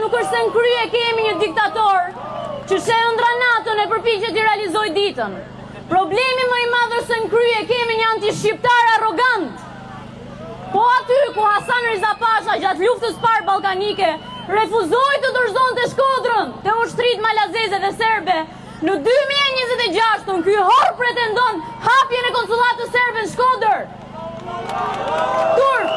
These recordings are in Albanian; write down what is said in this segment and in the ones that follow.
nuk është se në krye kemi një diktator që ëndra natën e përpiqet të realizoj ditën. Problemi më i madh është se në krye kemi një anti-shqiptar arrogant. Po aty ku Hasan Riza Pasha gjatë luftës parë ballkanike refuzoi të dorëzonte Shkodrën te ushtrit malazeze dhe serbe, në 2026 ky hor pretendon hapjen e konsullatës serbe në Shkodër. Turp.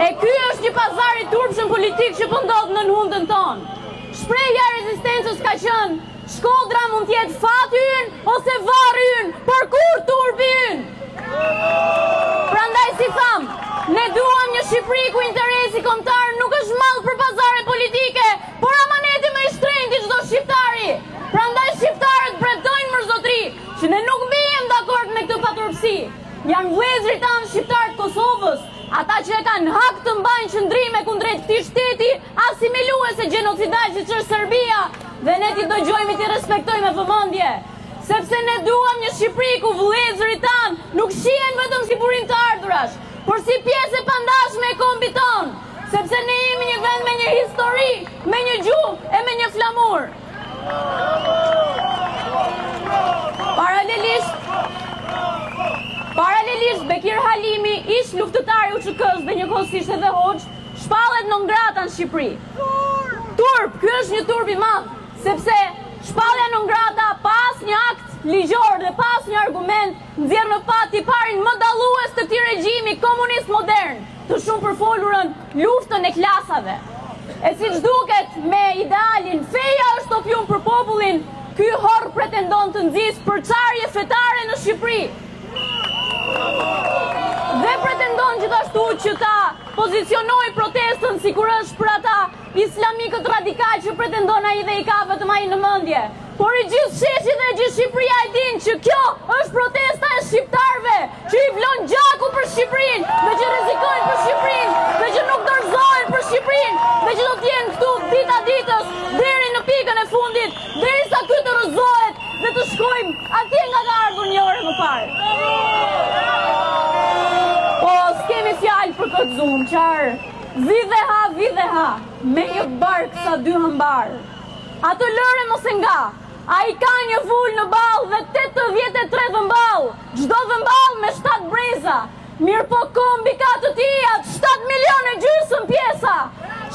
E ky është një pazar i turpshëm politik që po ndodh në hundën tonë. Shprehja e rezistencës ka qenë: Shkodra mund të jetë fati ynë ose varri ynë, por kur turpi ynë. Prandaj si tham, ne duam një Shqipëri ku interesi kombëtar nuk është mall për pazare politike, por amaneti më i shtrenjtë i çdo shqiptari. Prandaj shqiptarët pretojnë mërzotri që ne nuk mbijem dakord me këtë paturpsi. Janë vëllezërit tanë shqiptarë të Kosovës, ata që e kanë hak të mbajnë qëndrime kundrejt këtij shteti asimiluese gjenocidarë siç është Serbia, dhe ne t'i dëgjojmë i t'i respektojmë me vëmendje. Sepse ne duam një Shqipëri ku vëllezërit tanë nuk shihen vetëm si burim të ardhurash, por si pjesë e pandashme e kombit tonë, sepse ne jemi një vend me një histori, me një gjuhë e me një flamur. Paralelisht Bekir Halimi, ish luftëtar i UÇK-s dhe njëkohësisht edhe hoxh, shpallet non grata në Shqipëri. Turp, ky është një turp i madh, sepse shpallja non grata pas një akt ligjor dhe pas një argument nxjerr në fat i parin më dallues të këtij regjimi komunist modern, të shumë përfolurën luftën e klasave. E siç duket me idealin feja është opium për popullin, ky horr pretendon të nxjisë përçarje fetare në Shqipëri. Dhe pretendon gjithashtu që ta pozicionoj protestën si kur është për ata islamikët radikal që pretendon ai dhe i ka vetëm ai në mendje. Por i gjithë sheshi dhe gjithë Shqipëria e din që kjo është protesta e shqiptarëve, që i vlon gjaku për Shqipërinë, dhe që rrezikojnë për Shqipërinë, dhe që nuk dorëzohen për Shqipërinë, dhe që do të jenë këtu dita ditës deri në pikën e fundit, derisa ky të rrëzohet dhe të shkojmë atje nga ka ardhur një orë më parë. Po, s'kemi fjalë për këtë zumë, qarë. Vidhe ha, me një barkë sa dy hëmbarë. Atë lëre mos e nga, a i ka një vull në balë dhe 83 dhëmbal, gjdo dhëmbal me 7 breza. Mirë po kombi ka të tijat, 7 milione gjysëm pjesa.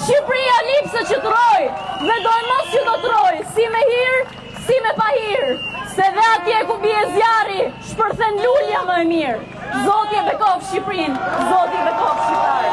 Shqipëria lipse që të roj, dhe do e mos që do të roj, si me hirë, si me pa hirë. Se dhe atje ku bie zjarri, shpërthen lulja më e mirë. Zoti e bekov Shqipërinë, Zoti e bekov Shqiptarët.